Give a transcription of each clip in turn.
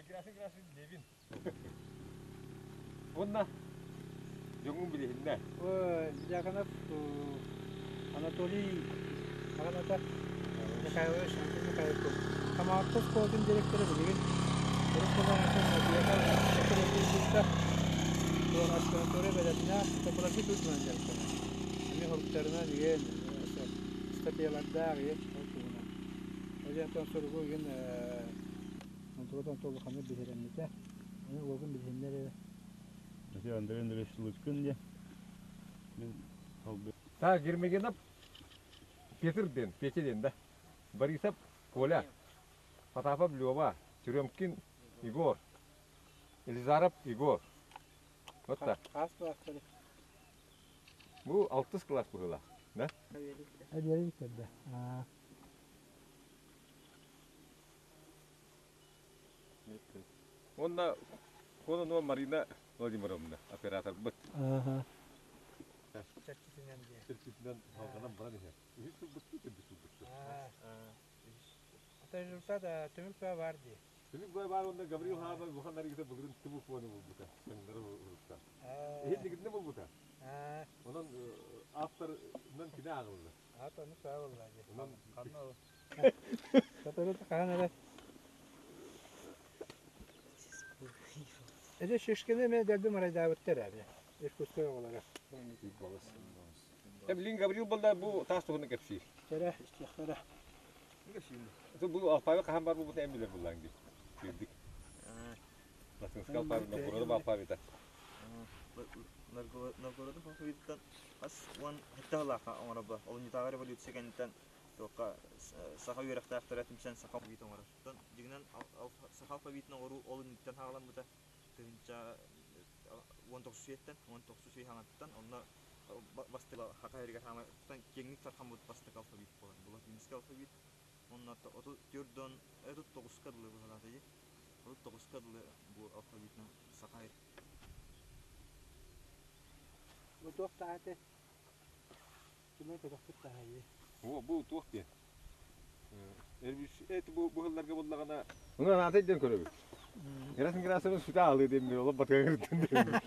Gracias, Levin. Onunla Yong'un bile hinne. Yakanap Anatoly Akanata Mikhailович Mikhailov. Kamaatos kodun direktörü bugün. Direktörden sonra Doğan aspiratörü beledine topolojik tutmayacak. Şimdi hortlarına diye statiyalarda diye okudum. O yüzden sonra bugün Antodan tolu kanı bitiremeyecek. Onu bugün bitiremeyecek. Mesela öndere şulukun diye. Ben kaldı. Ta girmegene Petr'den, Peçeden de. Borisov Коля. Потапов Лёва, Тюремкин Игорь. Елизаров Игорь. Вот так. Bu 6 kelas pula. Nah. Ada ada. Onda kono no marina lagi meramna operator bet. Aha. Sertifikadan halkana bana ne? Hiç betul betul betul. Ata resulta tümük vardı. Tümük var onda Gabriel Haba bukan dari kita bugün tümük puanı bu buta. Sendiri urukta. Hiç digitne bu buta. Onun after nan kine ağıldı. Ata onu sağ oldu. Onun kanı. Katırı kan evet. Ece şişkene mi derdim araya davetler abi. Eskuskoy olarak. Hem Gabriel balda bu tas tohunu kepsi. Cerah istihara. Itu bu alfabe kaham var bu buta embiler bulangi. Bildik. Langsung sekali alfabe nagoro ba alfabe ta. Nagoro da alfabetan as one hatta ka amara olun tagare balut sekantan toka saha yürekte aktaratım sen saha bit amara. Tan dignan saha alfabet nagoro olun tan haglan buta tınca wontok suyetan hangattan onna bastela hakayriga hama tan kengnik tarhamut bastek alfabet bolan. Bu latinsk alfabet onlar da oto türden etot toguskadlı bu halatayı. Oto toguskadlı bu alfabetin sakayr. Bu tohtaate. Cuma tohtaate haye. Bu tuh diye. Elbis bu hıllarga bullagana. Bunlar ataydan körübü. Girasın süta aldı demiyor. Ola batığa girdin demiyor.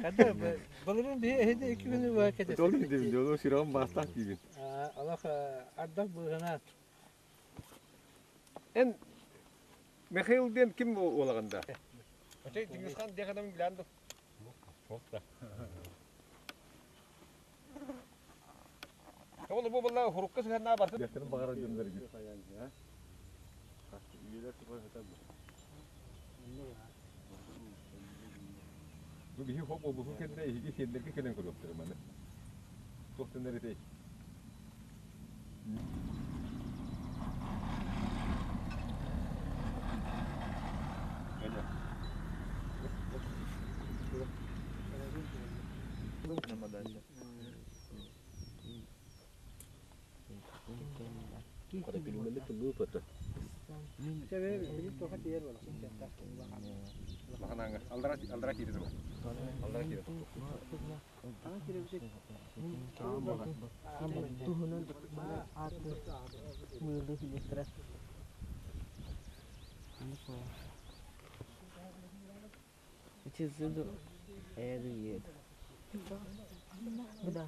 Kadar balırın bir hede 2 günü var kadar. Dolu gidiyor diyor. O şiran bastak gibi. Allah ardak bulana. En Mikhail'den kim olaganda? Öte Dingizhan diye kadar bilandı. Olsa. Oğlum bu vallahi hurukka sen ne yaparsın? Yakının bagara gönder gibi. Bu bir hop bu kendine iki kendine kelen koyuyor mana. Tohtan nerede? Pada filmnya tunggu betul. Cewek ini tokat dia loh. Makan angga. Aldra kiri tu. Aldra kiri. Ah kiri bisa. Tuhunan aku mulai stres. It is the area. Buddha.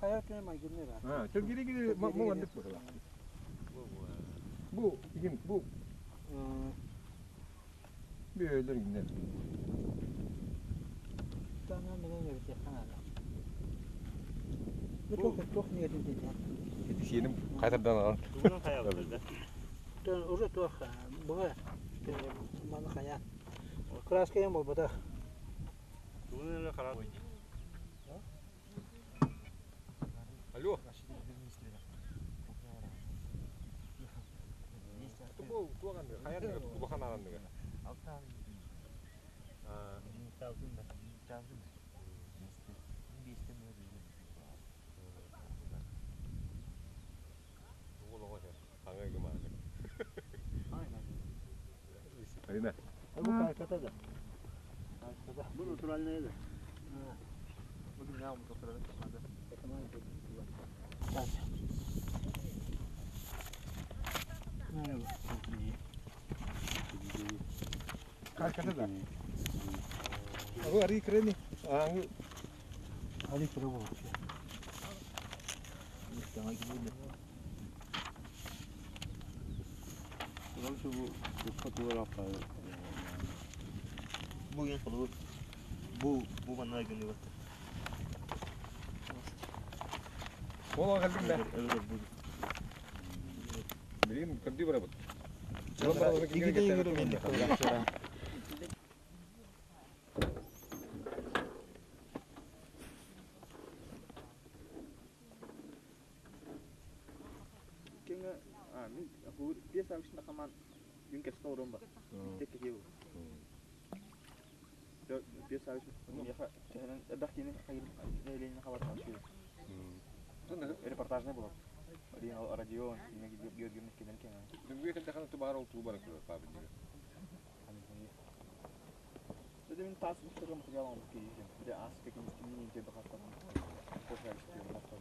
Hayatnya makin merah. Ha, çok giri mau andık bu. Bu, ikin bu. Böyle gider. Tanah mana ni macam mana? Betul betul ni ada dia. Di sini kaytardan alan. Bunun hayalinde. Dan urut tu buah. Mana kaya? Keras kaya mau betul. Bunun karar. Alo. Bu kan kaya ni bu kan alan ni. Кайката да. Bu naturalneydi. Bugün ne yapmış oturalım? Merhaba. Kaykata da. Bu arı kreni. Arı kreni bu. Tamam gidelim. Burası bu fotoğrafta. Bugün kulu bu bana günü var. Ola geldim ben. Evet bu. Bileyim kaddi beraber. İki de yürü beni. Kenga min aku dia sabis nak kaman yung kesto romba. Tek kiyo. Dia sabis ya ka jalan dah kini air lain nak kawan masuk. Reportajnya bu. Di radio ini gitu kidan kenga. Dunggu kan takkan tu baru tu baru keluar apa juga. Jadi min tas mesti kamu kerja orang ki. Dia aspek ini dia bakal kamu. Proses dia bakal.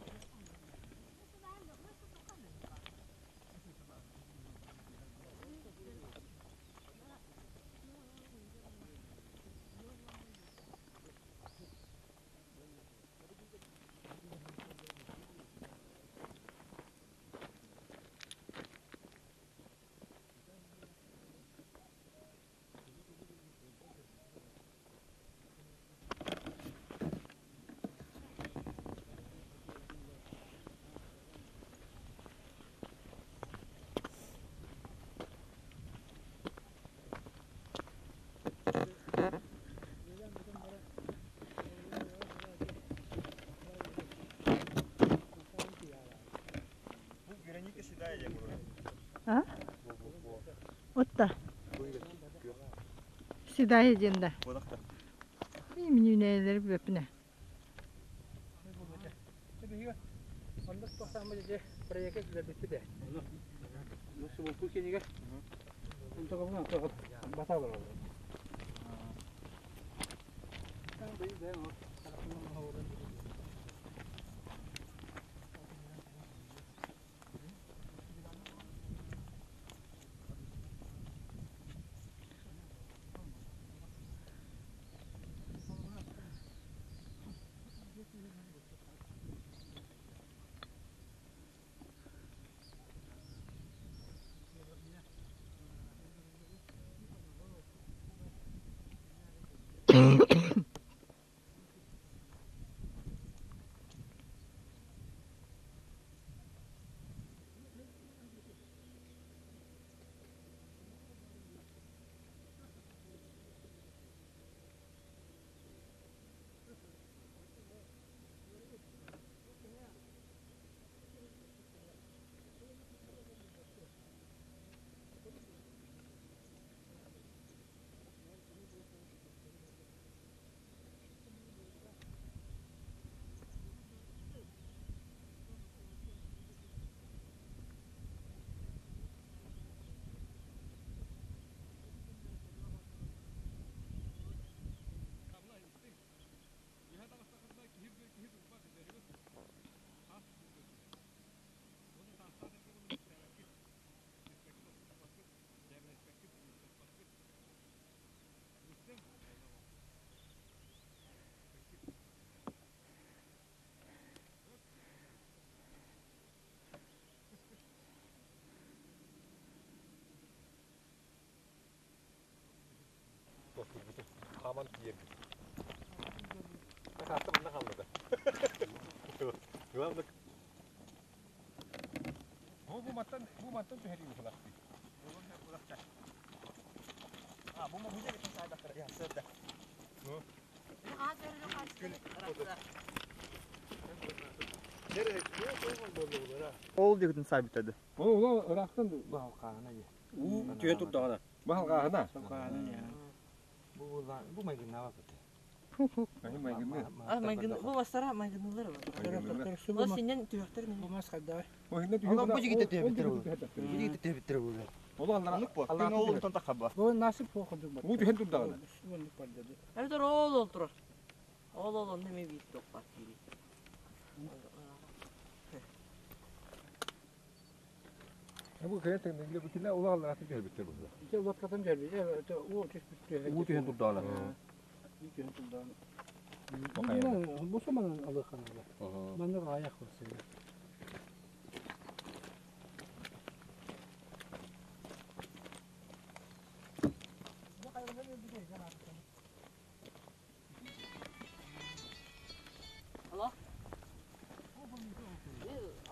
아? 어따? 시다해 진다. Bodakta. 이 민유네들 베프네. Onda toxtama je proyekte de bitti de. Nasıl bu keniga? Untuk kamu nak bata berapa? Kan bayi dah mau. Aman diye. Nakasta mı nakalmadı? Güvenlik. Bu mattan tuheri mi falan? Bu mah hujan itu saya dah kerja sudah. Ol diye gittin sabit dedi. O Irak'tan bahal kahana ya. Tüye tuttu ada. Bahal kahana. Kahana ya. Bu makin nama betul. Ini main gini. Ah, main genu, bu wasara main genular. Oh, sinyan tuyakter Bu mas kadar. Oh ini tuh. Kalau bu juga tidak betul. Jadi tidak betul. Ola Allah. Тен оолун тантакаба. Bu nasip okudu bak. Bu dihen durdağına. Bunluk var dedi. Әртөр ол олтурар. Ол неме бит токпар кири. Bu kaya teknikle bu killa ola Allah atı gelbitti burada. İşte uzat kadın geldi. Evet, o çeşit bitti. Bu dihen durdağına. İlk yön tuldan. Bakayım. Bu zamanın alı kanalı. Ben de ayak olsun.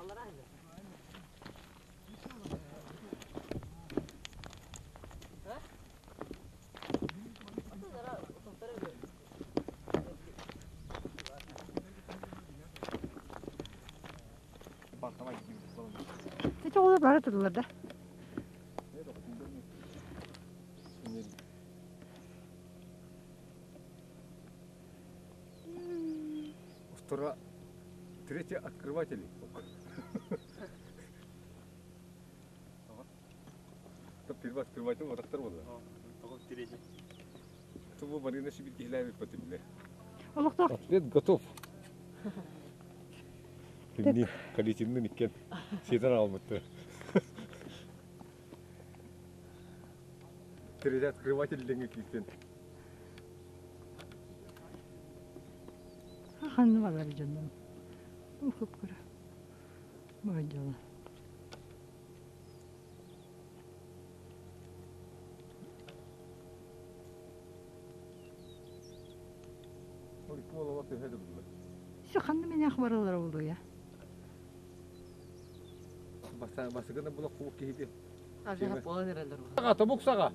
Allah rahmet. Bantama gittim. Hiç olur böyle dururlar da. Второй, третий открыватель. То первый открыватель вот так вот. Такой третий. То вы Марина себе киляет по тебе. Олуқтар. Ответ готов. Ты количественный никен. Сетан алматы. Третий открыватель деньги кистен. Hanım var canım. Okup kura. Maşallah. Ой, пола вот это было. Şu hanım ne akbarlar oldu ya. Basıgına bula kuvuk kihidi. Ажыгап бола берелер. Sağa, topuk sağa.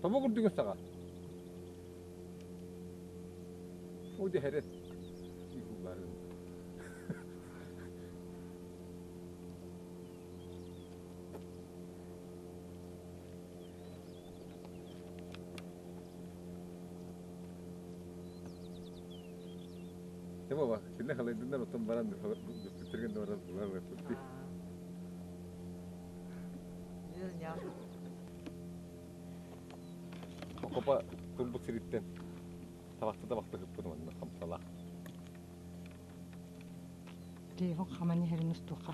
Topuk urduğun sağa. O da heret. İlkulların. Ya baba, şimdi halaydılar otom baran bitirgen de varan bulan ve kutti. Okopa turbuk siritten. Tabakta da baktık bunu anne kamsala. Diye bak hemen yerin üstü kal.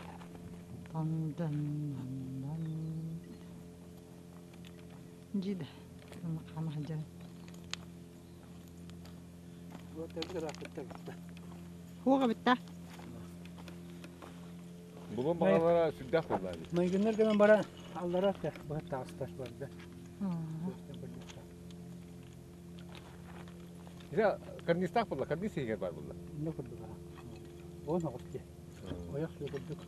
Dan dan dan. Cide. Bunu kana hacan. Bu tebrik ederim. Huwa bitta. Bulun bağlara süddah vallahi. Ben günler hemen bara Allah'a da bu taş vardı. Ya karnistak vallahi karnis higer var vallahi. Ne kadar bara. O ne oldu ki? O yaşlı bulduk.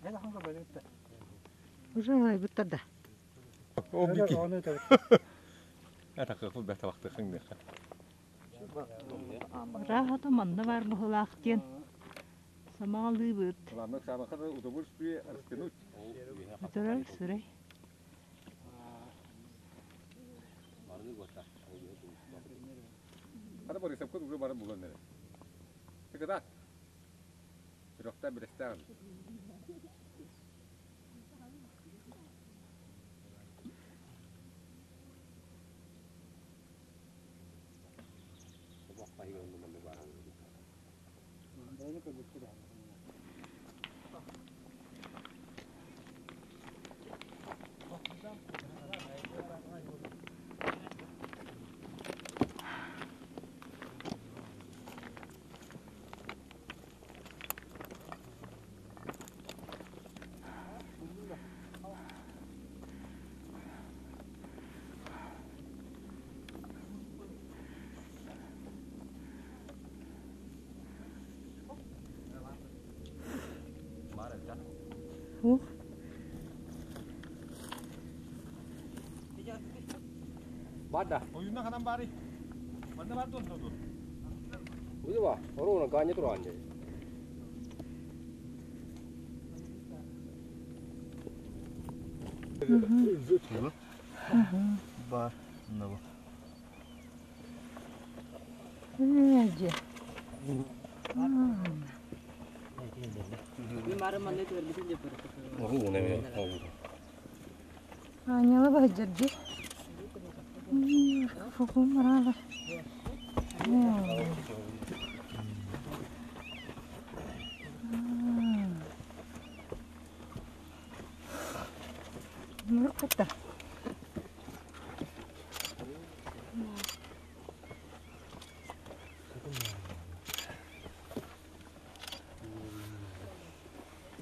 Ne hangi böyle bitti? Uzay bitta da. O biki. Onu da Ya takıl be tabakta kındı. Rahat manna var bu halakten. Samalı bit. Ulan sama kadar otobüs bir arasını. Oturar süre. Ada baru sabtu udah barang bulan ni. Sekedar. Rokta berestan. Huh. Bada. Oyundan kanan bari. Banda var don don. Udah wah, orang nak ganya tu orang je. Бар. Мына бу. Эже. Мен барым андай көрбүтүн деп барып. Аняла баджарди. Фуку марала. Нурката.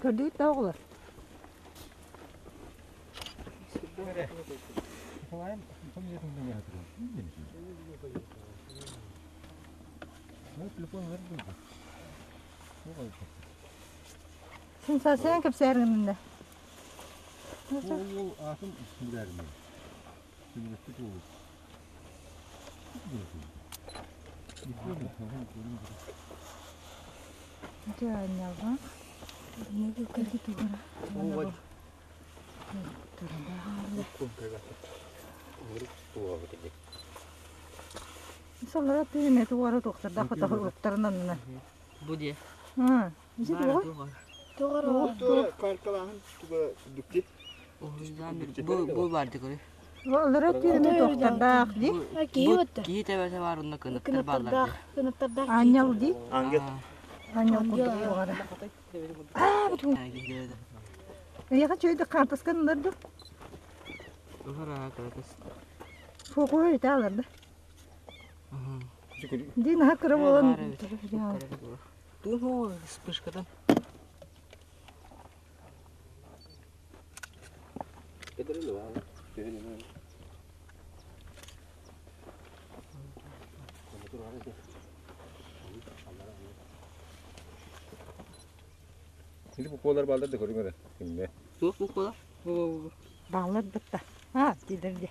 Кады таула. Сенсация кепсәргәндә. Ол атын үстүләрме? Сүннәтте түгел. Җаняга. Неге кырды тугара. Ой. Солара түйне тугара тоқтар да фото уктарынан. Бу де. Исе тугара. Тугара каркалаһын туга дүкти. Бу барды көрө. Олара түйне тоқтар да ди. Ки тебесе бар онда кыныктар балдар. Анял ди. Ангет. Анял тугара. Яга чөйдө картасканларды. Охара кыркыс. Фоку италарды. Дин хакыры болон. Туу спышкадан. Şimdi bu kollar baldır da görüngөр. Şimdi. Тук бу кола. Баллар битта. Тидерди.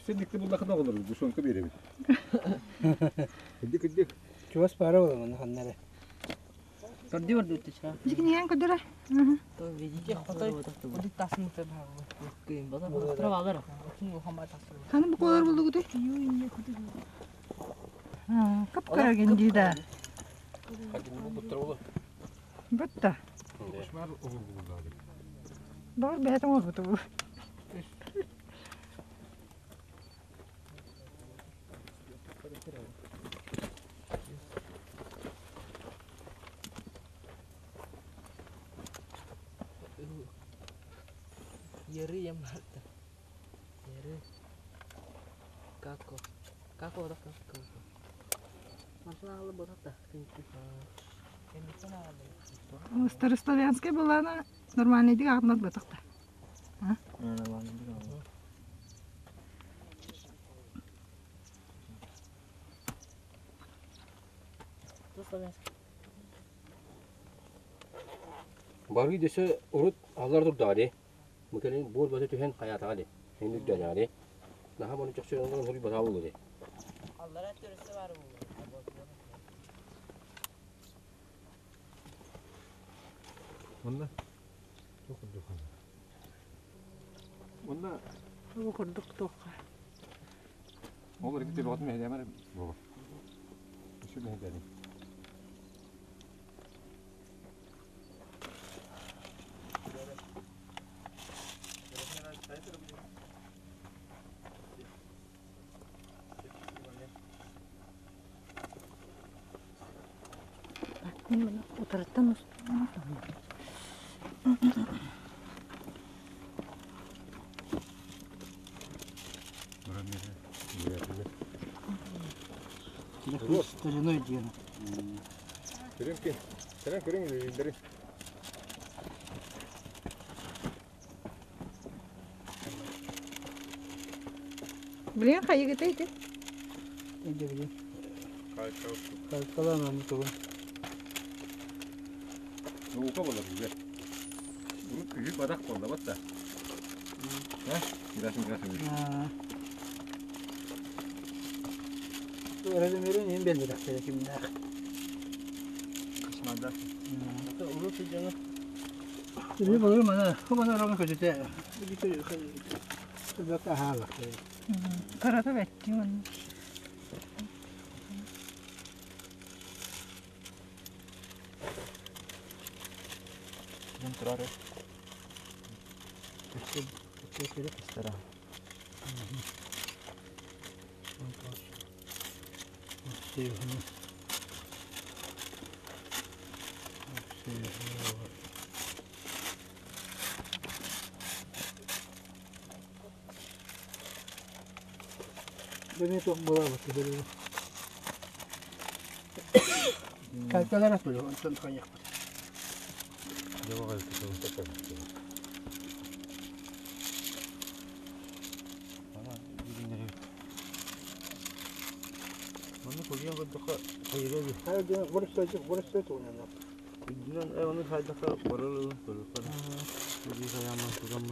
Sen dikti bunda kadar olur. Bu sonka verelim. Dik. Чувас пара болом аны ханнары. Көрдү барды өтүчө. Жигинен көдөрө. То видите, хотой. Уди тасын теп хагы. Кыйын бада. Тырып алар. Чүн хамай тасын. Ханы бу колор болду гүтү. Капкара гендида. Hadi bu butra olur. Битта. Şmar olur burada. Бар бетем olur буту. Yeri yamata. Yeri. Како. Како да како. Машиналар бодакта. Старославянский была нормальный дик агнат бутакта. Барги десе урут алар дурдали. Мукелин бор бата түһен хаятали. Хенди дөнали. Наха мону чакчыгын хури батабы гыды. Аллара төрөсө бар бу. Onda. Çok oldu. Onda Бу курдук токка. olur bir de bakma hediyem var. Baba. Şu ne hediyem? Мен утырттан устун. Стариной дена. Görüyorum ki. Sen görüyor musun ileri? Блин, хайгы тейди. Иди били. Kalkalan onu tuğun. Bu uka olur güzel. Bunu küçük badak kolla bak da. Ha? Girasın. Öğredim yerin en belli dakikada şimdi. да. 이리 보면 후반으로 가지대. 이렇게 그렇게 하라. 그래도 вет기만. 좀 들어래. 이렇게 비슷하다. Ini tuh bola betul betul. Kalkalara tuh, untuk banyak. 영화가 이렇게 좀 섞여있어. 오늘 거기 한 것도 이러지. 아, 저 머릿속에 오냐. 이는 오늘 살다가 버를 걸 거라. 여기 가야만 그것만.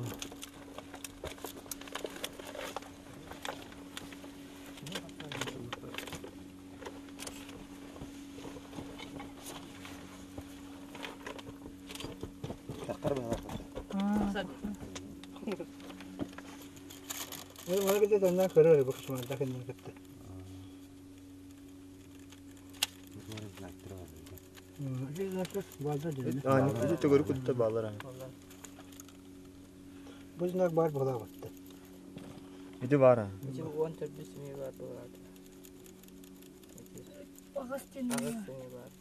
Mana kita tanya kerja lepas semua dah kena kata. Ini nak baca jadi. Ini tuh guru kuda balar. Bos nak bar bola kata. Itu bara. 지금 원터 비스미가 돌아가. 아가스티니가.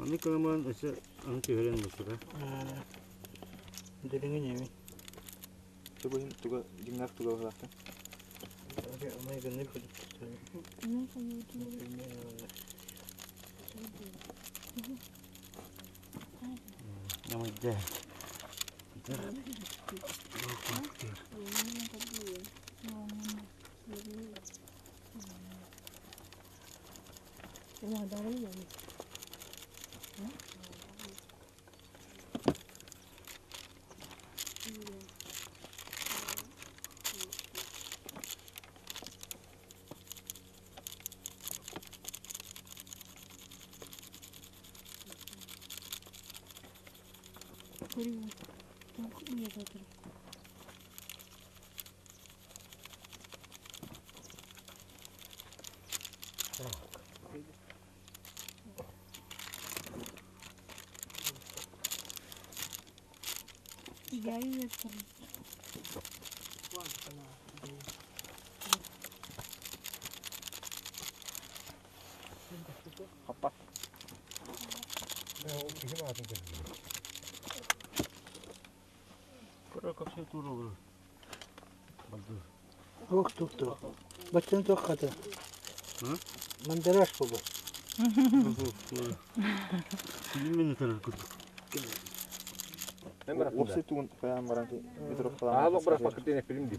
Ini kelamaan aja angki harian masuk. Jadi ni. Coba juga dengar juga lah. Oke, mai gani kali. Nama dia. 그리고 좀 큰 여자들. 야유했어. 이게 맞은데. 그럴 값에 들어오고. 맞아. Tuh. Bacaan tuh kata. Mandaras bobo. Filmini terus kudu. 혹시 tuh kayak merangki itu Ah, lo berapa gede nih film di?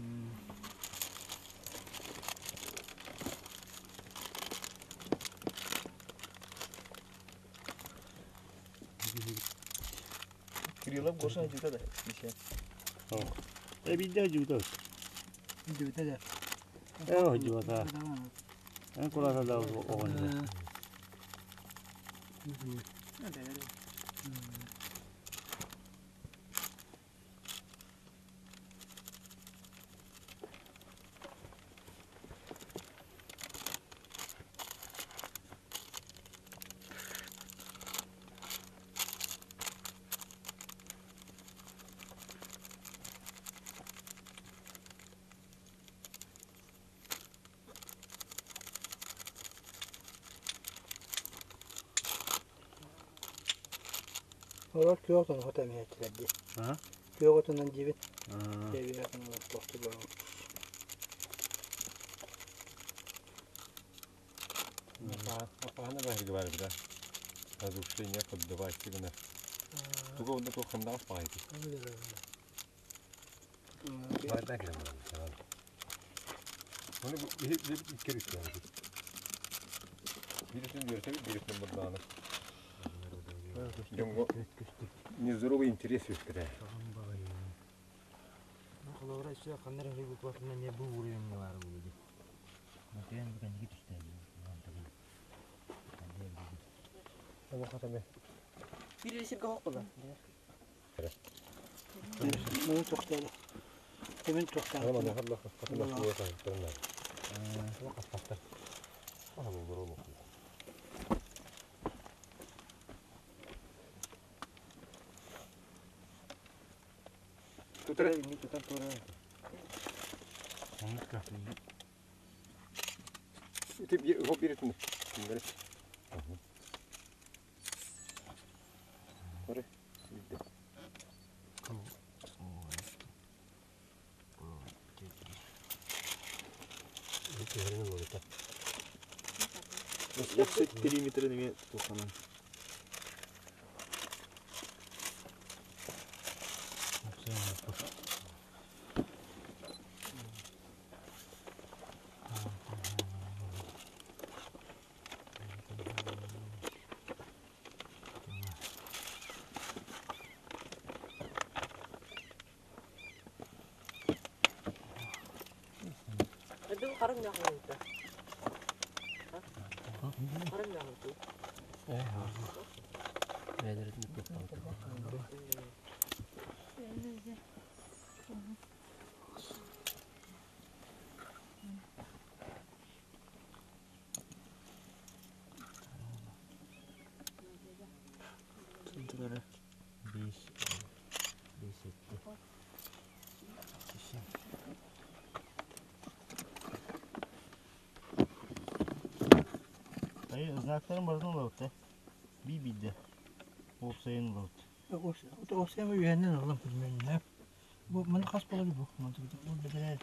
Grilla bosan juga dah bisa. Oh. Bida juga. Itu dah. juga. Kalau ada orang. Orang Kyoto hotel ni lagi. Kyoto nan jibit. Jadi aku nak portu baru. Apahana bahir var bir de. Разрушение поддавать сигнал. Туго он такой хандал спайки. Варда керем. Onu bir kere istiyorum. Birisini görse birisini buradan. Jongo нездоровый интерес есть когда. Kalau orang sudah kan dari buku apa namanya buru yang baru gitu. Nanti yang bukan gitu sudah. Ama katame. Birisi kalkmadı. Bunu çok değerli. Demin çok değerli. Ama ne kadar katame suya kayıtlarına. Vakat patlar. Aha bu doğru mu? Tutar ini tutar tutar. Onu kaptım. Tip hop birisini. Şimdi. Kore. Bitti. Bitti herinin oldu. 3 мм неме тухана. Itu karang nggak kalau itu? Karang nggak itu? 애들이 좀 급하고. Tutar. Bis. Hayır, znakların barını oldu. Bir bildi. Opsayın oldu. O sen mi üyenden alalım bilmiyorum ne. Bu bana kas bala gibi bu. Mantıklı. Bu bir de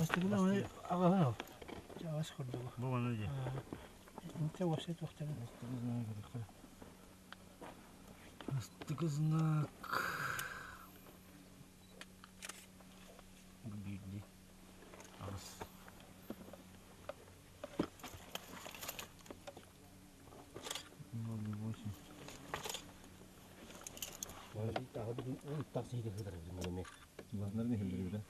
bastıkla ama ağalar al. Cavaz kurdu bu. Bu bana ne? İnte vasiyet vakti. Astık znak. Bildi. Az. 딱 세게 흐드러 그러네. Bunların hildiriyor da.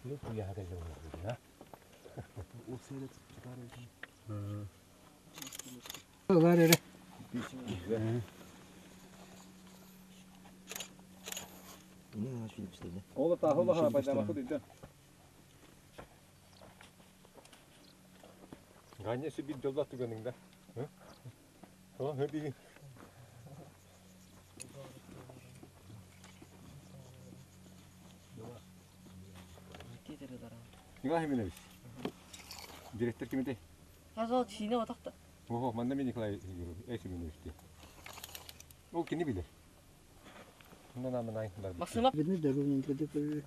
이거 부야하게 좀 그러나. Opsayla tutar. Var öyle. Ne var şöyle bir şey de. Oğlum tahıl ha paydamak dedi. Ganyesi bir yol battı gönlünde. Hı? Tamam hadi. 이거 하면 돼. 디렉터 kimde? 가서 지네 왔다. Oho, mandami Nikolay eşimin üstü. O kimi bilir? Bundan ama nayın var. 막스막 Birini de bunun dedi.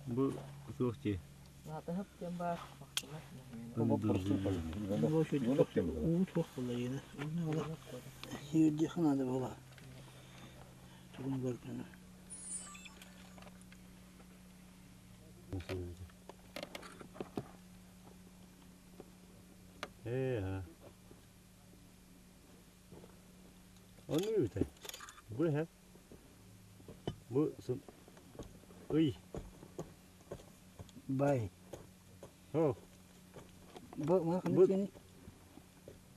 Bu soğukçu. 나한테 흡연 봐. Bu porsul koyun. Bu şey Bunu çok yapayım mı? çok kolay yine. Ne ola? Yedi xana da ola. Tuğun görkünü. Ha. Onu mu biter? Bu ne? Bu Uy. Bay. Oh. Bu ma Bu- kan ni.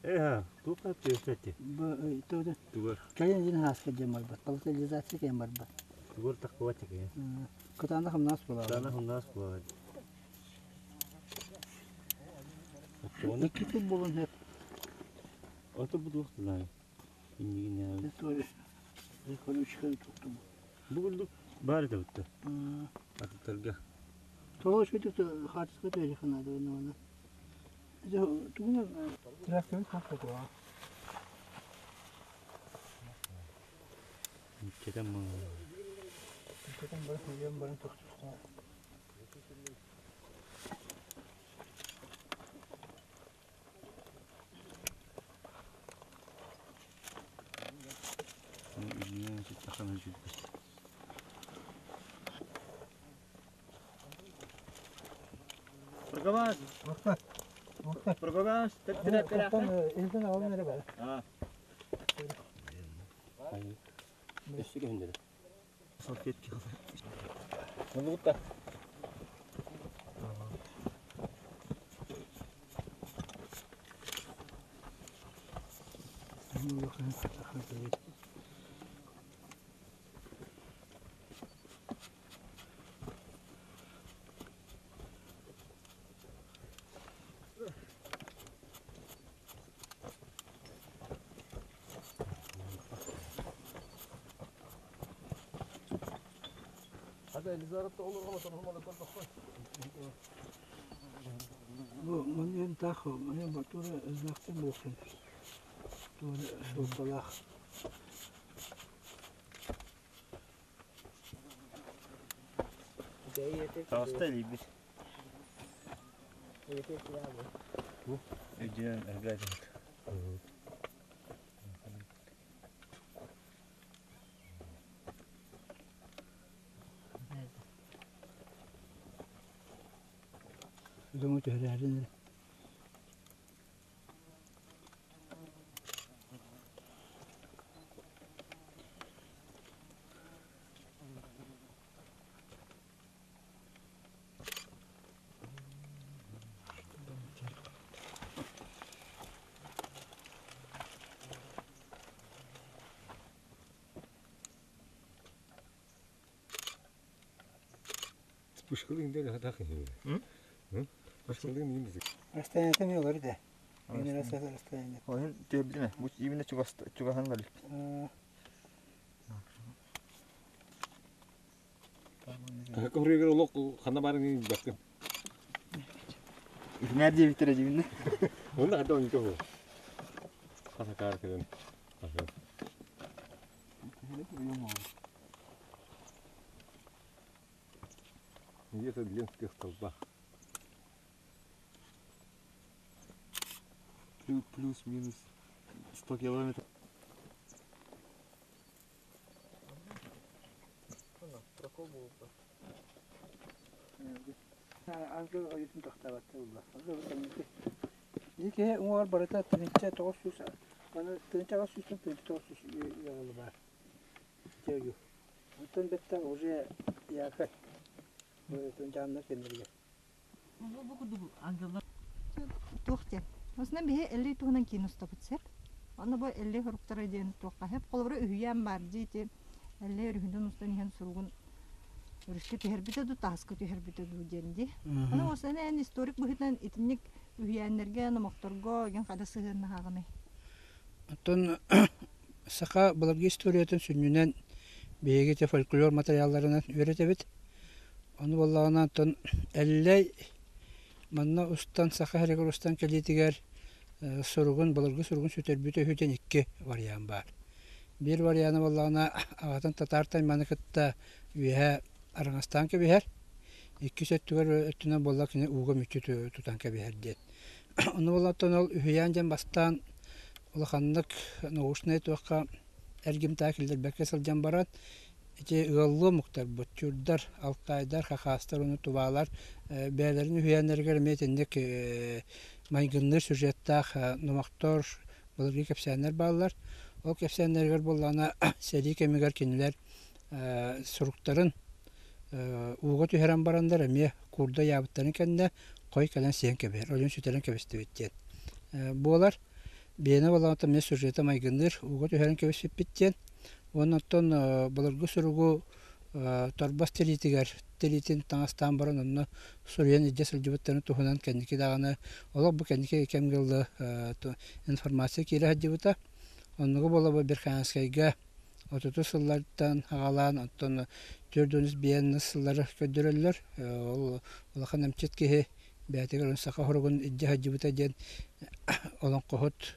Ha. Bu kapıyor seti. Bu to da. Duvar. Kayın din has ke jamal ba. Qalta jazat ke mar ba. Duvar takwa çekiyor. Kutanda ham nas bola. Sana hundas bu. Onu kitu bolun hep. Oto bu doktorlar. İndi ne? Story. Rekor 3 kere tuttum. Bu bulduk. Bari de bitti. Atılga. Toğuş bitti harçlığı da öyle xana da onu. Tuğun trafiği çok kötü ha. Kedem mi? Ketan barı hüyem barı tuttu. Прогабаш. Прогабаш. 일단 나오면 내려봐. 아. 쓰게 흔들어. салфетки 너무 굽다. Hadi Elizarap'ta olur ama sonra olmadı. Bu manyen taxo, manyen batura özlaqtı bolsun. Tuğla soğutalaq. Таста либит. Где гадит? Bunu törerin. Пушкалын дээр хатаах юм. Пушкалын юм зүг. Расстояние ми olur da. Yine расстояние. Oyun diyebilir mi? Bu evinde çok hangalık. Көмрөгөр улуг хана барны бакын. Nerede bitireceğim evinde? Оны хата онько. Хата кар кэрэн. Где-то Ленских столбах. Плюс-минус 100 километров. Anka oyun taxtabatta ulla. İki umar barata trinçe toğusus. Bana trinçe toğususun trinçe toğusus yağlı var. Çevgü. Bütün bette уже yakar. Böyle trinçe anlar kendine. Bu ангелдар Тухте. Осна бие 50 тугынан киноста бутсеп. Аны бу 50 хоруктара ден туакка хеп колбары үйән бар дите. 50 үрүндөн устан иһен сургун. Үрүшкө тербите ду таскы тербите ду денди. Аны осана эн историк бухитан итинник үйәннерге намакторго ген када сыгынна хагыны. Тон сака баларга историятын сүннүнен бейгете фольклор материалларынан үйрөтөбүт. Аны баллагынан тон 50 манна устан сака херегер устан келетигер сургун баларга сургун сүтербүтө хүтен 2 вариант бар. Bir варианы баллагына агатын татартан маныкытта үйе араңастан кебер. 2 сөттүгөр өттүнөн баллак кене уга мүчү тутан кебер дет. Аны баллаттан ол үйен жан бастан улаханнык наушный туакка эргим такилдер бекесел жан барат. Эти ыллы муктар бутчурдар, алкайдар, хахастар уну тубалар бәләрен үйәннәргә метендек майгыннар сюжеттах номактор булыр кепсәннәр баллар. Ол кепсәннәргә буллана сәди кемигәр кинләр суруктарын уга төһәрән барандар әме курда ябыттан кәндә кой калан сен кебер. Олын сүтәрен кебесте биттен. Булар бене буллата ме сюжетта майгыннар уга төһәрән кебесте биттен. Оннан баларгы суругу торбас телитин таңастан баран онна сурьян иджесел жибаттаны тухунан кәнники даганы олар бу кәнники кемгылды информация кире хаджибыта. Оннугу болабы бир ханскайга отуту сыллардан агалан оттон төрдөнүс биен сыллары көдөрөллөр. Ол улахан амчет кеhe бәтегер он сака хорогун иджа хаджибыта ден олон кохот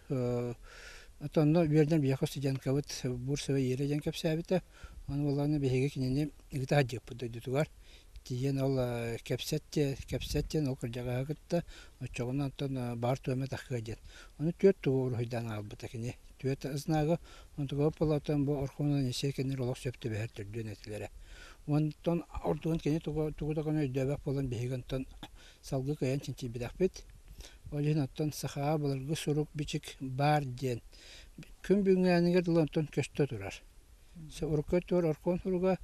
Атонно берден бияхос жан кавыт бурсове ере жан капсабыта. Аны баланы беге кинене игта хаджып дойдутугар. тиен ол кепсеттен ол кыржаға гытта очогунан тон бар төмө тахыден. Оны төт тугур хойдан албыта кини. Төт ызнагы онтуга полатан бу орхонун эсекенер олох сөптө бер түрдөн этилере. Онтон ордугун кини тугуда гана дөбөк болон бегентон салгы каян чинчи бидакпет. Олинаттан саха буларгы сурук бичик бар ден. Күн бүгүнгөнүгө дылантон көстө турар. Уркөтөр оркон суруга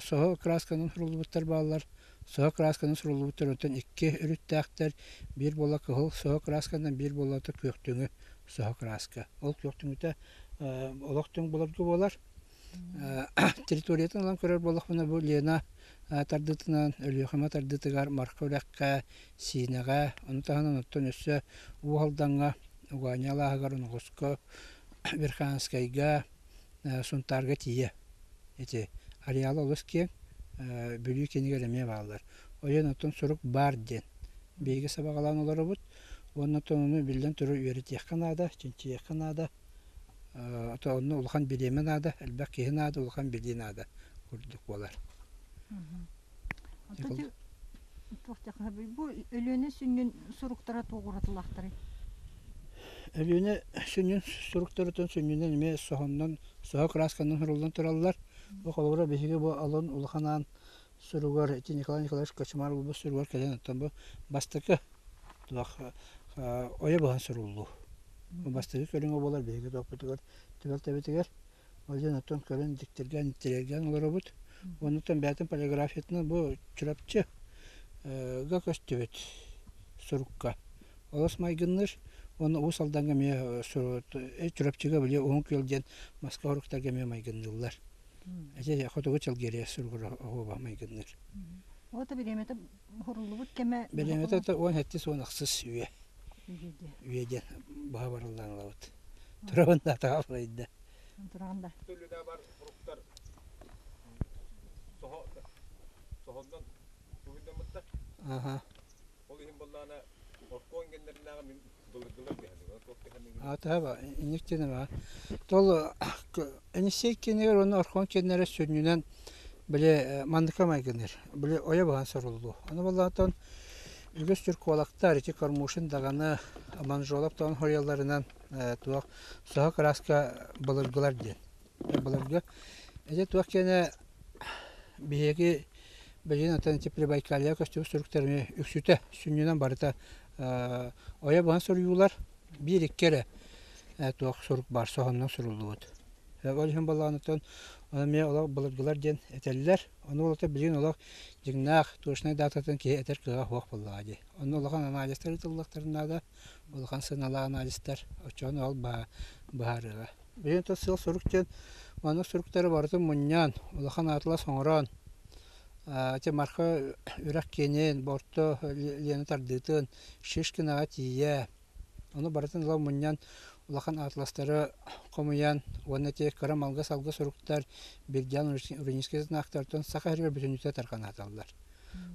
соho красканын сурулбуттар баллар. Соho красканын сурулбуттар өтөн 2 үрүттәктер, бир бола кыл соho краскандан бир бола көктүңү соho краска. Ол көктүңүтө олоктуң буларгы болар. Территориятын алан көрөр болохуна бу Лена тардытынан өлөхөмө тардытыгар маркоракка синага онтаһынан оттон өссө уалданга уганялагар унгоско верханскайга сунтарга тие эти ареал олоске бүлүү кенигереме баалар. Оен оттон сурук бар ден. Беги сабагалан олар бут. Оннотон уну билден туру үйрөт яканада, чинчи яканада. Ата онну улхан билеменада, элбек кехинада, улхан билинада курдук болар. Бу өлөнө сүннүн суруктара тогуратылактыр. Өлөнө сүннүн суруктарытын сүннүнөн эме сохоннон, соho красканын хурулдан тураллар. Бу колгора бехиге бу алон улханан суругар эти Николай Николаевич Кочмаров бу суругар келен аттан бу бастыкы туак оя баган сурулду. Бу бастыкы көрүнгө болар бехиге топутугар тибелтебетигер. Олжен аттан көрөн диктирген тиреген олар бут. Онутан бәтин полиграфиятын бу чурапчы га көстүбөт сурукка. Олос майгынныр, оны усалданга ме чурапчыга биле 10 кылден Москва руктарга ме майгыннылар. Эже хотого чалгере сургура оба майгынныр. Ота биремете хорулубут кеме Биремете та он хетти сонаксыз үйе. Үйеден баа барылданлабыт. Турабында таалайды. Турганда. Төлүдө бар уруктар. Соһондан бүгүндөн мытта. Аха. Ол ихин боллана оркон гендеринага мен дылгылар дегенди. Атаба инектене ба. Тол энисеккенер оны орхон кенере сүннүнөн биле мандыка майгыныр. Биле оя баган сорулду. Аны боллатан үгөс түркүалактар ити кармушин даганы аманжолоптон хорьяларынан туак соха краска былыргылар ден. Былыргы. Эже туак кене биеги Бәлен атын Прибайкалья костюм структурами үксүтө сүннүнөн барыта оя баган соруюлар бир иккере туак сорук бар сохоннон сурулуут. Олхен баланытын ме олар былыргылар ден этеллер. Аны олата билин олар жигнах тушнай дататын ки этер кыга хуак боллагы. Аны олаган анализтер тыллактарында олхан сынала анализтер очон ол баарыга. Билин то сыл соруктен аны соруктары барды муннян олхан атла соңран те марха үрак кенен борто Лена тардытын Шишкина тие. Аны баратын ла муннян улахан атластары комуян оннете карам алга салга соруктар Бельгиян Уринский знактартан сахарга бүтүнүтө таркан аталдар.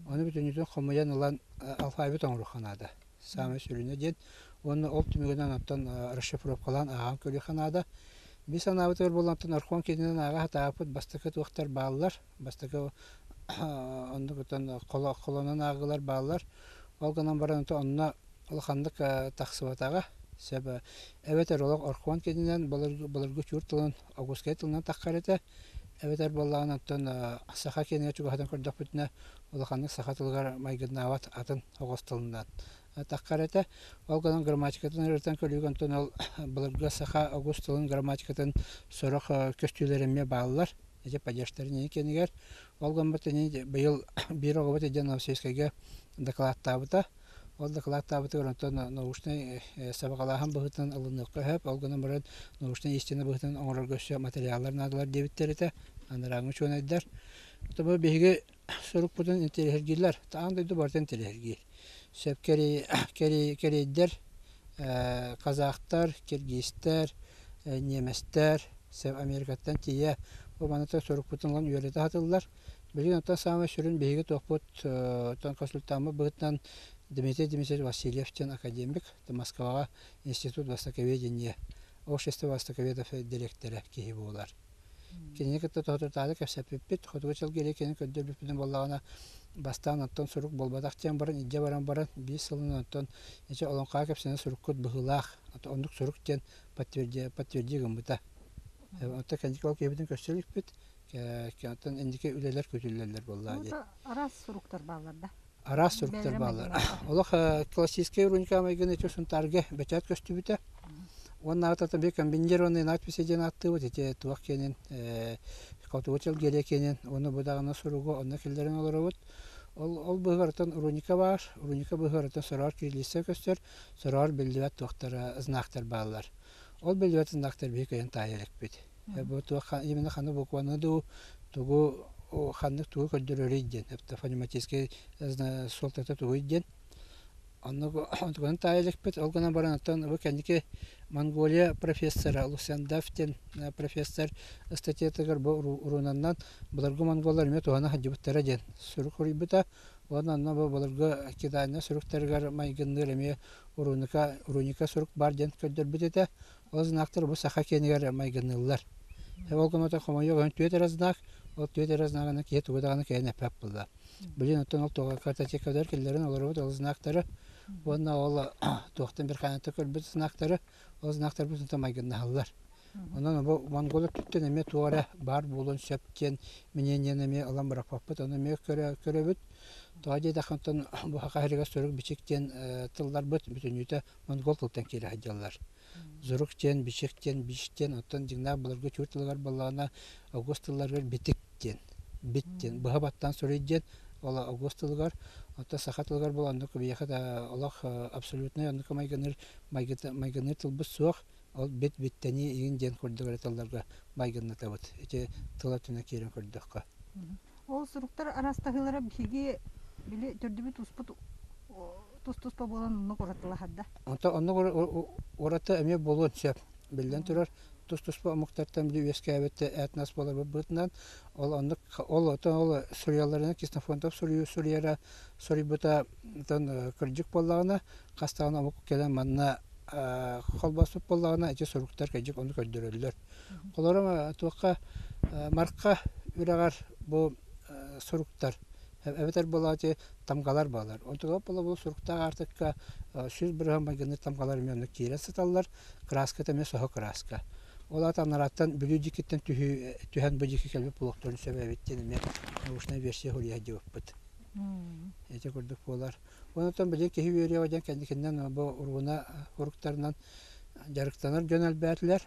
Аны бүтүнүтө комуян улан алфавит оңруханада. Саме сүрүнө ден оны оптимигенен аттан расшифровкалан аган көлөханада. Бис анабытыр болантан архон кенен ага таапыт бастыкы туактар баалар, бастыкы ондугутан колонон агылар баалар. Олганан баранты онна улхандык таксыбатага себе эветер олог орхон кенен балыргы чуртылын агускай тылынан таккарыта эветер боллаган аттан саха кенеге чугадан көрдөк бүтүнө улхандык саха тылгар майгынават атын огостылынан таккарыта. Олганан грамматикатын ыртан көлүгөнтөн ол балыргы саха агустылын грамматикатын сорок көстүлөрүмө баалар. Эже падештарын кенегер олган батыны быйыл бир огобот Новосельскайга докладтабыта. Ол докладтабыта өрөнтөн научный сабагалахан быгытын алыныкка хэп олганан баран научный истина быгытын оңоргөсө материаллар надылар дебиттерите анараңы чөнайдар. Тоба беге сорук бутун интерергилер таандайды бартын интерерги. Сеп керейдер казактар, киргизтер, неместер, сеп Америкаттан тие Обаната сорук бутунлан үйрөтө атылдар. Билин ата сама сүрүн беге топот тон консультамы быгытан Дмитрий Васильевичтен академик Москвага институт востоковедения общества востоковедов директоры киһи болар. Кенене кытта тототалы кәпсәппит, хотугычыл келе кенен көддөрбүппүтүн боллагана бастан оттон сурук болбадак тен баран, идде баран 5 сылын оттон эче олонка кәпсәне суруккут быгылах, ондук сурук тен подтверди гымбыта. Отта кандикал кебитин көстөлүкпүт, оттон эндике үлелер көтүллерлер боллады. Арас суруктар балларда. Арас суруктар баллар. Олох классический руника майгын эчөсүн тарге бечат көстүбүтэ. Онна атата бе комбинированный надписи ден атты вот эти туак кенен катуучал геле кенен оны будагына суруго онна келдерин олоробут. Ол быгартан руника бар, руника быгартан сорар кириллисе көстөр, сорар белдеват туактара знактар баллар. Ол белдеват знактар бе кенен тайылекпит. Бу туак именно ханы букваны ду тугу ханны тугу көддөрөрөйден, это фонематический солтата тугуйден. Онтуган тайылекпит, ол гана баранаттан бу кендике Монголия профессора Лусян Дафтин профессор статьятыгар бу урунаннан буларга монголлар эме тугана хаҗибыттара ден. Сурук урибыта, оннан бу буларга кидайна суруктаргар майгынныр эме уруника сурук бар ден көддөрбүтете. Ол знактар бу саха кенигер майгыннылар. Ол гана хомойо түйетер знак, ол түйетер знагына кие тугадагына кене пап булда. Билен оттон ол тога картотекадар келлерин олар ол знактары. Онна ол тоқтын бір қанаты көрбіт знактары, ол знактар бұзынта майгынналар. Онан бұл монголы түттен әме туара бар болын сөптен мененен әме алан бұрақ паппыт, оны әме көрөбіт. Тоға дейді қантан бұл хақайрыға сөрік бичіктен тылдар бұт, бүтін үйті монгол тылтан келі хадялар. Зұрықтен, бичіктен, биштен, оттан дигнақ бұларға чур тылғар балағына аугуст тылларғар битіктен, бұға баттан сөрейден, ол аугуст тылғар, отта саха тылгар боланды көбияхат Аллах абсолютно анды майгыныр тылбыз суақ ол бет-беттени иген ден көрдігар тылларга майгынны табыт. Эти тыла түнә керен көрдіққа. Ол суруктар арастағылары биге біле түрдібі тұс-тұспа болан ұнны қоратыла хадда. Онны ораты әме болуын сөп. Білден тұрар тұс-тұспа мұқтарттан біле өске әбетті әтнас болар бұтынан. Ол сүрияларына кеснафонтап сүрияра сүри бұта күрджік болағына қастағына мұқ келен манна қолбасып болағына әте сұруқтар кәжік оны көддірілдер. Қоларыма туаққа марққа үрағар бұл сұруқтар. Әбетер болады тамғалар балар. Онтыға бұл сұруқтағы артыққа сүз бірған байгыныр тамғалар мен кейрен сыталар, краска тәме соғы краска. Ола тамнараттан бүлі дикеттен түхән бұдекі кәлбі бұлықтырын сөбәбеттен мен наушына версия хөлия деп бұд. Әте көрдік болар. Онытан білен кехи өрия ваден кәндікінден бұл ұрғына ұрықтарынан жарықтанар жөнәл бәтілер.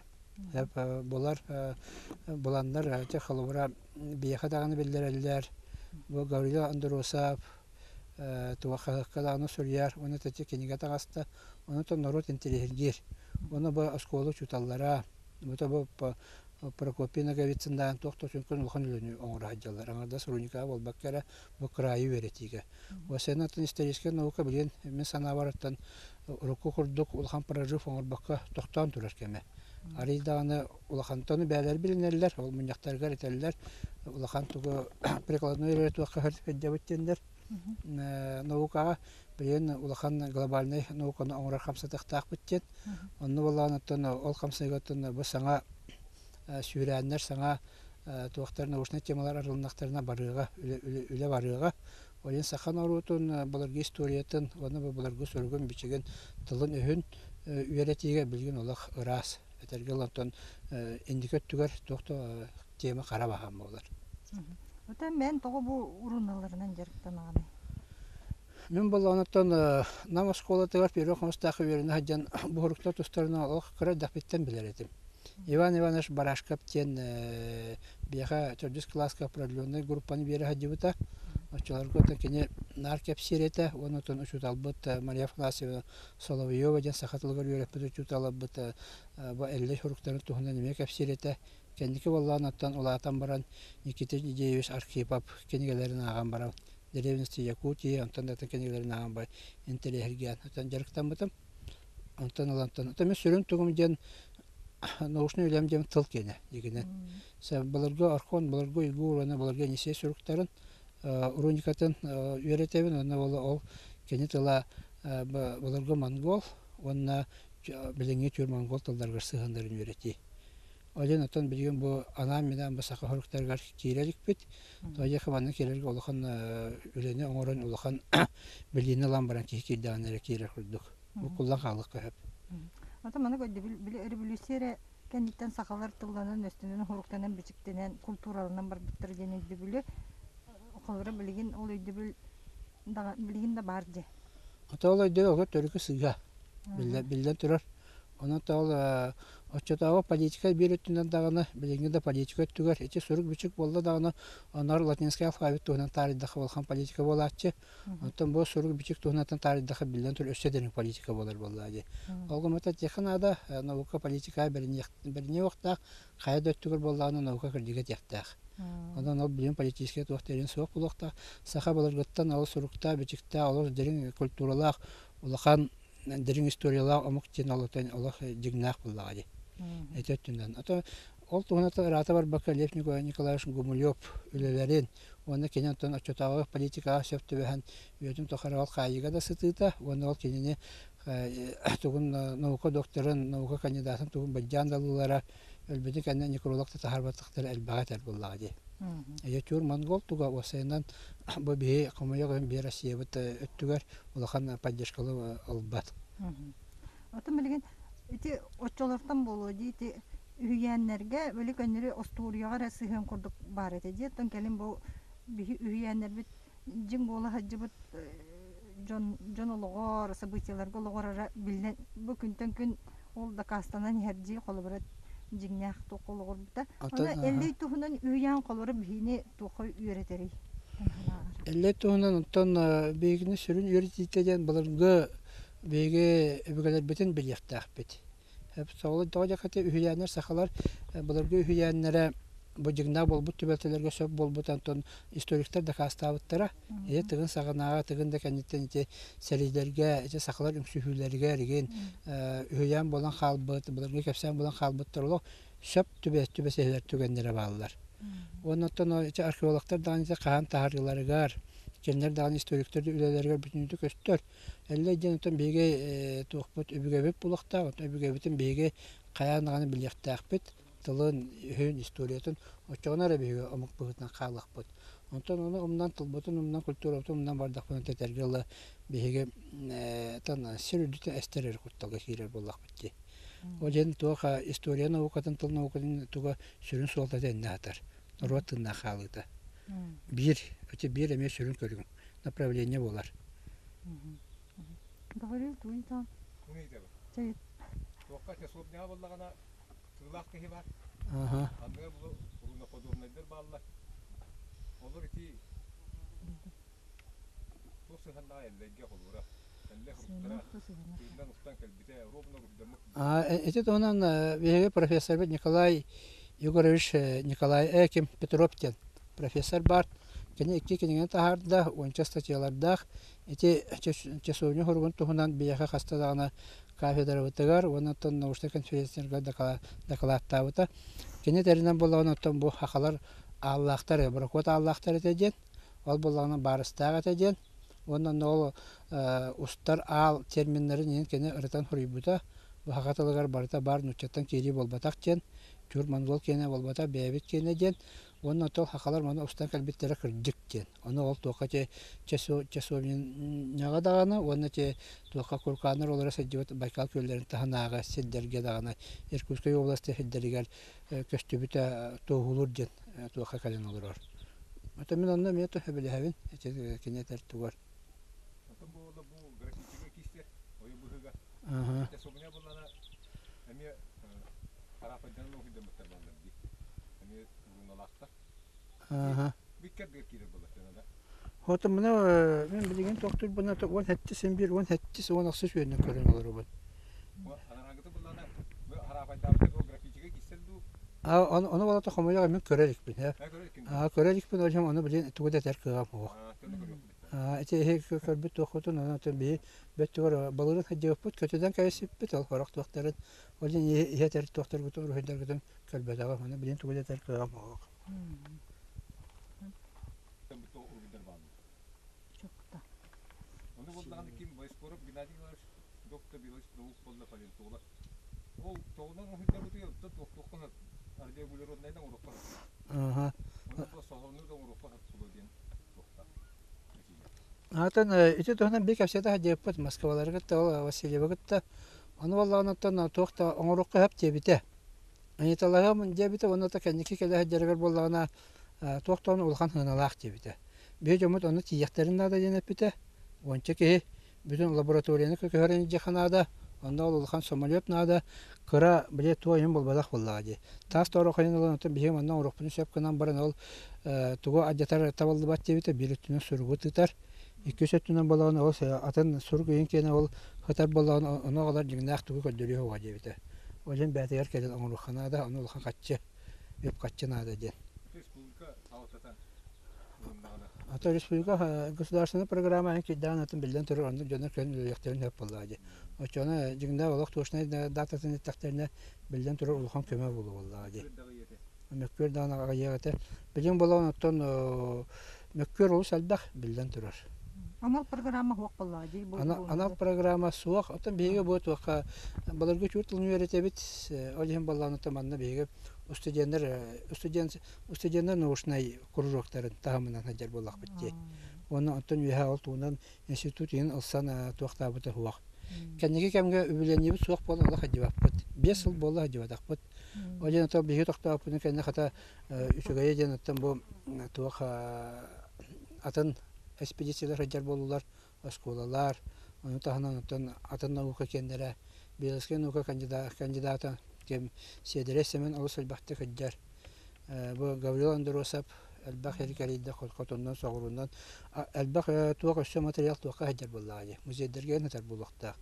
Болар боландар әте қалуыра бейеқа дағаны білдерәлілер. Бұл Гаврила Андыросап, туаққадағыны сүрияр, оны тәте кенеге тағасты, оны та народ интеллигер. Оны бұл осколы чуталлара, бұл Прокопина Гавициндан тоқты сүнкін ұлған үліні оңыра хаджалар. Аңарда сұруника бол баққара бұл крайы веретіге. Осыны атын исторический наука білген, мен сана бараттан ұрықы құрдық ұлған прорыв оңыр баққа тоқтан тұрар кеме. Арыйдағаны улахантаны бәлер білінерлер, ол мұнjақтарғар етелер, улахан тұғы прикладной өрет уаққа хәрдебеттендер. Наукаға білген улахан глобальный науканы оңырар қамсатықтақ біттен. Оны болағанаттан ол қамсайғаттан бұл саңа сүйрәнлер, саңа туақтар наушына темалар арылынақтарына барыға, үлі барыға. Олен сақан арутын, бұларғы историятын, оны бұларғы сөргін бичеген тылын өйін үйеретіге білген олақ ұрас. Әтергел антон индикет түгер тоқты тема қара бағам болар. Өте мен тоғы бұл ұрыналарынан жарықтан ағаны? Мен бұл анаттан нам школа тығар перу қамыстақы веріні хаджан бұғырықтар тұстарына олық қырай дақпеттен білер едім. Иван Иванович Барашкаптен бияға 4 класска продленный группаны бері хаджибыта. Очаларға өтін кене нар кәпсереті, оны өтін ұшутал бұд Мария Афанасьева Соловьева ден сақатылғыр өреппіт ұшуталы бұд бұл әлі шұрықтарын тұхынан еме кәпсереті. Кәндікі болған аттан ұлатан баран Никита Идеевич Архипов кенегелерін аған баран. Деревенсті Якутия, онтан датын кенегелерін аған бай интеллигерген. Өтін жарықтан бұтым. Онтан ұлантан. Өтін мен сүрін тұғым ден наушны үлем дем тыл кені дегенен. Бұларға архон, бұларға үйгі ұраны, бұларға несе сүріктарын уруникатын үйретебін, оны ол кені тыла бұларға монгол, онына біліңе түр монгол тылдарға сығындарын үйреті. Олен отон билген бу анам менен басака хоруктаргар киирелик бит. Тоя хабаны келерге улахан үлене оңорон улахан билине ламбаран кирданere киирер курдук. Бу куллан халык көп. Ата мана көйдө революция кенниттен сакалар тылланын өстүнөн хоруктанан бичиктенен культуралынан бар биттер денеди биле. Колора билген ол өйдө билген да бар же. Ата ол өйдө ого төрүкө сыга. Билден турар. Ona tağıl açıdağı politika bir ötünden dağına bilingen de politika ötüger. İçi soruk biçik bolda dağına onlar latinski alfabet tuğunan tarihindeki bolgan politika bolatçı. Ondan bu soruk biçik tuğunan tarihindeki bilden tür ösederin politika bolar bolladı. Olgumata yakın ada nauka politika birine vaqta qayda ötüger bollağına nauka kirdiget yaqtaq. Ondan o bilim politika tuğterin soğuk bulaqta saha bolar gottan al sorukta biçikte alır derin kulturalaq ulaqan derin istoриялар амык теналотан Аллах жигнах буллагы. Этөттүнөн. Ата ол тугната рата бар бака Лев Николаевич Гумилев үлелерин, оны кенентон очотагы политика сөптүбөһөн өтүм тохарал кайыга да сытыта, оны ол кенене тугун наука докторын, наука кандидатын тугун баджандалылара өлбөдү кенен некрологта тахарбаттыктар элбагатар буллагы. Эйтүр монгол туга осендан бу бие комоягын бир Россия бит өттүгөр улахан поддержкалы албат. Ата билген эти очолортон болу дейти үйәннәргә бөлек өннәре Остурияга сыгын курдук бар эте ди. Тон келин бу үйәннәр бит җиң бола хаҗы бит жонологор событияларга логора билен бу күнтен күн ул да кастанан һәрҗи колыбырат җиңнәх токолгор бита. Аны элли тухунан үйән колыры бихине тохой үйрәтери. Элли тухунан тон бегине сүрүн үйрәтитәдән булырга беге эбегелер битен билектак бит. Hep sağlı doğacak hati ühüyenler sahalar bulurgu ühüyenlere bu jigna bol bu tübeltelerge söp bol bu tanton historikler de kastavıttara tığın sağınağa tığın da kenditen serilerge sahalar ümsühülerge ergen ühüyen bolan halbıt bulurgu kepsen bolan halbıttırlı söp tübesehler tügenlere bağlılar. Ondan o arkeologlar da kahan tarihleri gar kendiler dağın historikleri ülelerge bütünlük göster. Elle janatan bege toqput öbügebep bulaqta, öbügebetin bege qayanağını bilyaqtaqpet, tılın hön historiyatın oçağına bege amıq bıgıtdan qalaqput. Ondan onu umdan tılbutun, umdan kulturabutun, umdan bardaqpın tetergeli bege tan sürüdüten esterer kurtalga hirer bulaqpetki. O jen toqa historiyanı okatın tılını okatın toqa sürün solta denne atar. Norvatınna qalıqda. Bir eme sürün körgün. Направление болар. Говорил туйта. Чайт. Тоққа тесобня боллагана тылақ кеһи бар. Аны бу уруна подобныйдыр баллар. Олар ити тосыганда эллеге холура. Элле хуруктара. Индан устан келбите ровно рухдамык. Эти тонан беге профессор Николай Егорович Николай Эким Петровтен профессор бар. Кене икки кенеген тахарда онча статьяларда эти часовня хоргон тухунан бияха хастадагына кафедра вытыгар, оннан научный конференцияларга докладтабыта. Кене теринен болгандан бу хакалар Аллахтар, бракот Аллахтар этеден, ол болганын барыстага этеден. Оннан ол устар ал терминдерин кене ырытан хурибута. Бу хакаталар барта бар нучаттан кери болбатак ден, чур монгол кене болбата бебет кене ден. Оннан тол хакалар мана устан калбеттері кырдык ден. Оны ол тоқа часовнен няға дағаны, оны тоқа курканыр олары сәддебет Байкал көлдерін таханағы седдерге дағаны. Иркутской областы хеддерігер көстөбіті тоғылыр ден тоқа кален олар. Ата мен онна мен тоқа білі кенетер туғар. Ата бұл графитиге кисте, ойы бұғыға. Часовня болана, әме тарафадан оқиды мұттар балдар дей. Әме ұруналақта. Биккер кирер боластан ада. Хота мына мен билген доктор бuna 17 он аксыз жөнүн көрөн алар бу. Анараңгыты булана тарафадан графитиге кистерду. Оны бала тохомоя мен көрелик бин. Көрелик бин ожам оны билен тугда теркыгам о. Эти көрбүт тохотун аны төбү беттөр балырын хаҗыппут көтөдөн кайсыппыт ал хорак доктор. Олен етер доктор бутур хәдәргәдән көлбәдәгә аны билен тугда теркыгам о. Onu bulduğunda kim baysporup binadiler doktor bir nokta bolda falan toğla. O toğlan o hüdde butuyor da doktorlar ардиобулероднайдан урукка. Ага. Онда соһорну да урукка хатсылы ден. Атын ити тохнан бик апсета деппот Москваларга та Васильева та аны валлаганаттан тохта оңорукка хап тебите. Ани талагам дебите оны та кенники келе хаджаргар боллагана тохтон улхан хыналак тебите. Бе жомут оны тияхтарын да денепите. Онча ки бүтүн лабораторияны көкөрөн жаханада анда улхан самолет нада кыра биле туайын болбадак боллагы. Тас торо кайнылан та бихем андан урукпун шепканан баран ол туго аджатар табылды бат тебите билетүнө сургу тытар. 200 баланы ол атын сургуен кене ол хатар баланы оны алар жигнак тугу көдөрү хога дебите. Олен бәтегер келен оңруханада аны улхан катчы веб катчынада ден. Республика саутата. Ата республика государственная программа ки данатын билден туру аны жана көн яктарын хеп болду. Очона жигнак олок тошнай датасын тактарына билден туру улхан көмө болду. Мөккөр дана гаягата билен болгон оттон мөккөр ол салдак билден турар. Амал программа хуак боллади. Ана программа суак отан беге бот вака баларга чурт университет олим балланы таманна беге студенттер научный кружоктарын тагымынан хаҗар булак битти. Оны отан юха алтунан институтын алсана туактабыты хуак. Кенеге кемге үбүлениби суак болон ала хаҗыбап бит. 5 жыл болла хаҗыбадак бит. Олен та беге токтап кенне хата үчөгөй денеттен бу туака атын экспедициялар хаҗар болулар, школалар, аны таханан атын наука кендере, биология наука кандидата кем седересемен алыс албакты хаҗар. Бу Гаврил Андросов албак херкалиде котоннан согурундан албак туак өсө материал туакка хаҗар буллагы. Музейдерге натар булакта.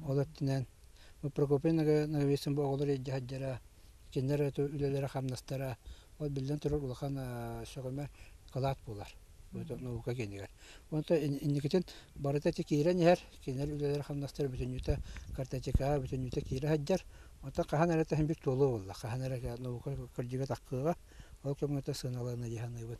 Олаттынан бу Прокопенага навесен боголар хаҗара, кендер үлелер хамнастара, ол билден турur улахан шөгөмө калат булар. Наука кенигер. Онта индикетен барыта текирен яр, кенер үлелер хамнастар бүтүнүтө картачека бүтүнүтө кире хаҗар. Онта каханарата хем бик толу булла. Каханарага наука кырдыга таккыга, ол кемгете сыналарына жаһаныбыт.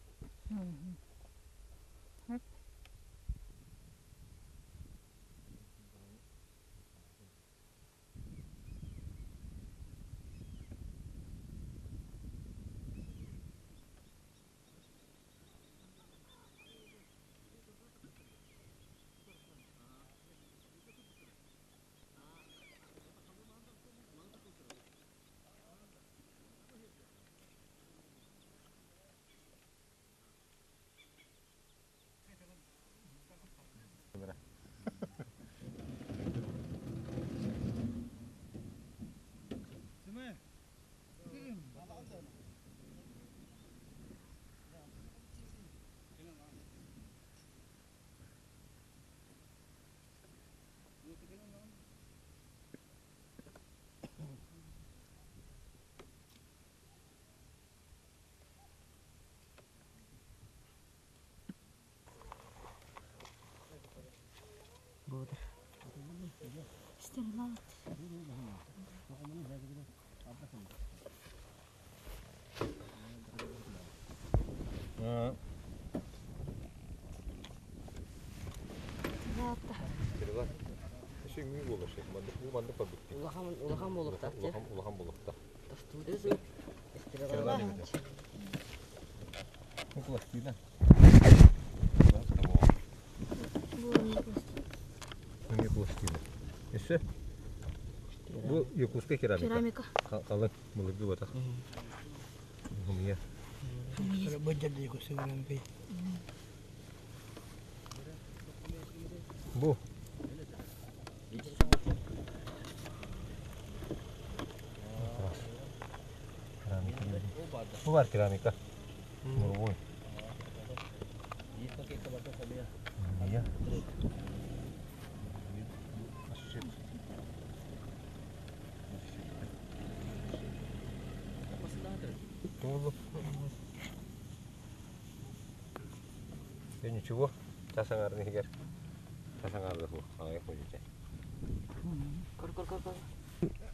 Şimdi olacak. Bu manda pabrik. Улахан болуктар. Улахан болукта. Тастудесу. Истиралар. Bu plastiğine. Bu plastiğine. Ese. Bu yakuşka keramika. Keramika. Kalın mılıklı batak. Humiye. Böcek diye kusuyorum ki. Bu. Bu var keramika. Bu. Iya. Tunggu. Ya ничего. Casang nih guys. Casang dulu. Ayo punya. Кор.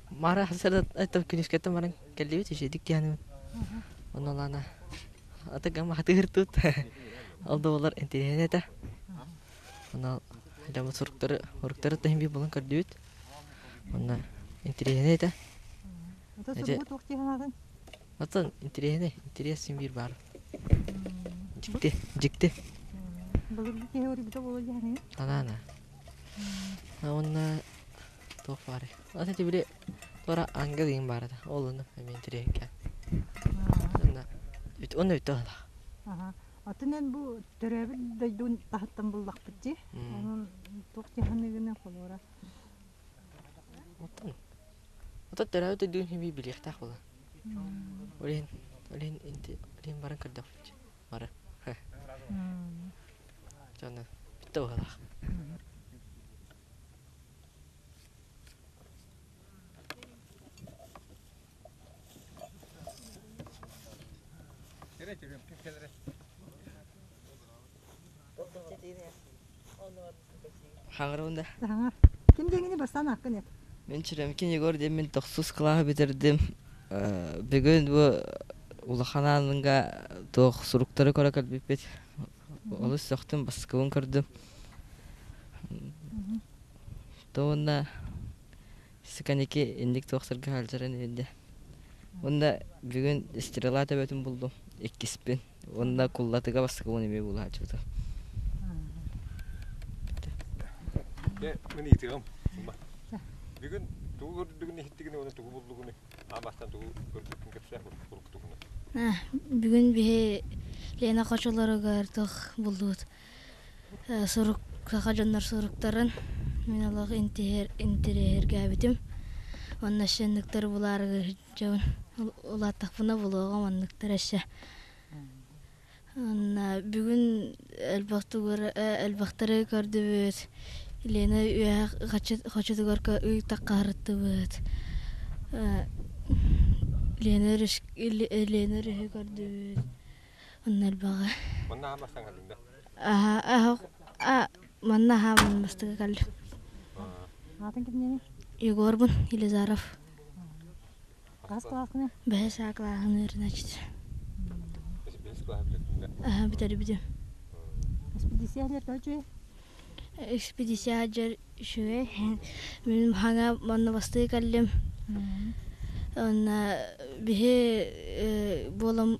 Мара хасарат это книжка маран келливит ишедик яны. Онолана. Ата гама хатыртут. Алдылар интернетте. Она жамы суруктары тахби болон кардыбыт. Она интернетте. Это сургут уктиганагын. Атын интересный бир бар. Жикте. Булырды теория бите боло яны. Танана. Онна тофаре. Аты тибиле тора аңга деген бар да. Олуну мен тирекке. Онна үтө. Ага. Атынан бу төрөбү дойдун тахаттан буллакпыт жи. Анын токтяханыгына колора. Ото төрөбү дүйүн хими билихтах бола. Олен инти баран кырдак. Бара. Жана битте бола. Хаңырында. Ага. Ким дегени бастан акын эп. Мен чиремкин Егор демен 9 класс битердим. Бүгүн бу улахананга тох суруктары кора калбипет. Олы соқтым баскыбын көрдім. Тоғында сиканеке ендік тоқсырға алжаран енді. Онда бүгін стрела төбетін болдым. Еккіспен. Онда куллатыға баскыбын еме бұл ачуды. Мен итігім. Бүгін туғы көрдігіне хиттігіне оны туғы болдығыны. Амастан туғы көрдігін көпсәк ұрықтығыны. Бүгін бе Лена қачылары ғардық болдуыд. Қажандар сұруқтарын мен алағы интерерге әбітім. Онна шендіктер бұлары жауын ұлаттақпына болуға маңдықтар әші. Бүгін әлбақтары көрді бөт. Лена қачыды көркі ұйтақ қарытты бөт. Лена рүхі көрді бөт. Onlar bağa. Manna hamastan kaldın da. Manna hamın bastığı kaldı. Atın kimdeni? Yegor bun, Elizarov. Kaç klasını? 5 klahını örün açtı. Biz kulağı biledim de. Bitir. Ekspedisiyalar kaçıyor? Ekspedisiyalar şöyle. Benim hanga manna bastığı kaldım. Ona bihe bolam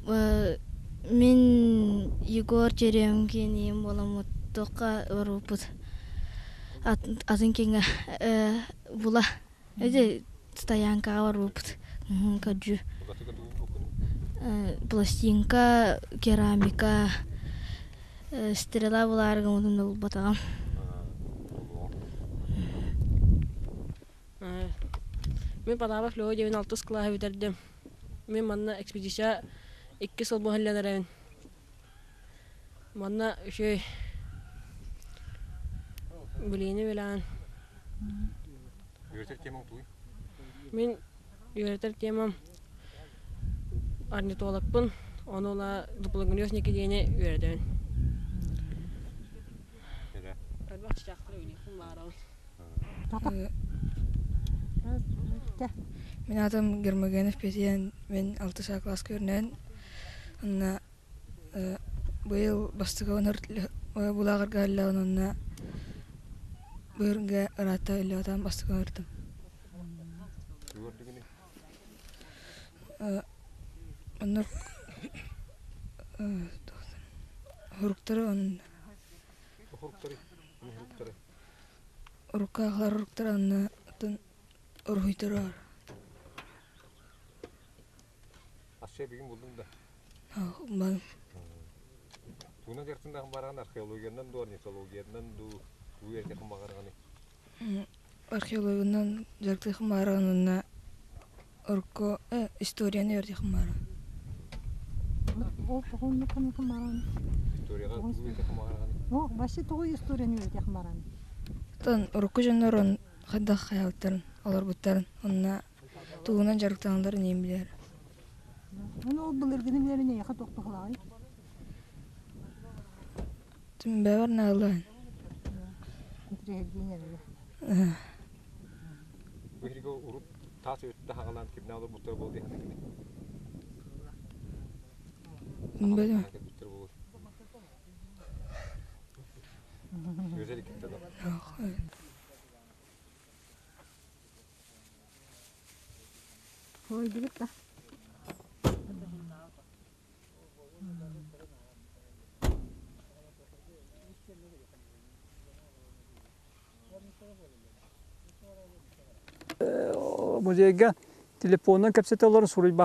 Мен Егор Черемкин ем боламы тоққа ұрупыд. Атын кеңі бұла. Өде стоянкаға ұрупыд. Каджу. Пластинка, керамика, стрела бұларығы мұдымда бұл батағам. Мен падабақ лөгі 96 классы бітірдім. Мен манна экспедиция 2 сыл бұхалланар әвін. Манна үші білейіні білән. Үйретер темің туй? Мен үйретер темім орнитологпын. Оны ола дуплогонёсники дейіне үйретемін. Әлбақ чичақтыр өйлейкін барауын. Мен атым Гермогенов Петиян, мен 6 класс көрінен. Бұл бастығы бұлағырға әлі онына бөрінге ұрата өлі атам бастығы өрдім. Оныр ұрықтары оның ұрыққа ақылар ұрықтары онына ұрғыйтары бар. Асша бігін болдың да? Бан. Туғынан жартындағын бараған археологиядан да, орнитологиядан да, үйердеқін бағарғаны? Археологиядан жартықын бараған онына ұрыққа историяны өрдеқін барған. Ол тұғын мұқын барған? Историяға үйердеқін бағарғаны? О, башы тұғы историяны өрдеқін барған. Ұрыққа жонлар он қадақ қаялттарын, олар бұттарын, онына туғынан жарықтағандарын ең білер. Оны ол бұлырғыны білеріне яқа тоқты қылағай? Түн бәвар нағылайын. Интерегейін әрі. Үйерге ұрып тас өтті қағалан кебіне алыр бұттар болды яғын әкіне? Бәлі. Өзелі кетті да? Ой, біліп та. Muzeyga telefondan kapsete olarak soruyu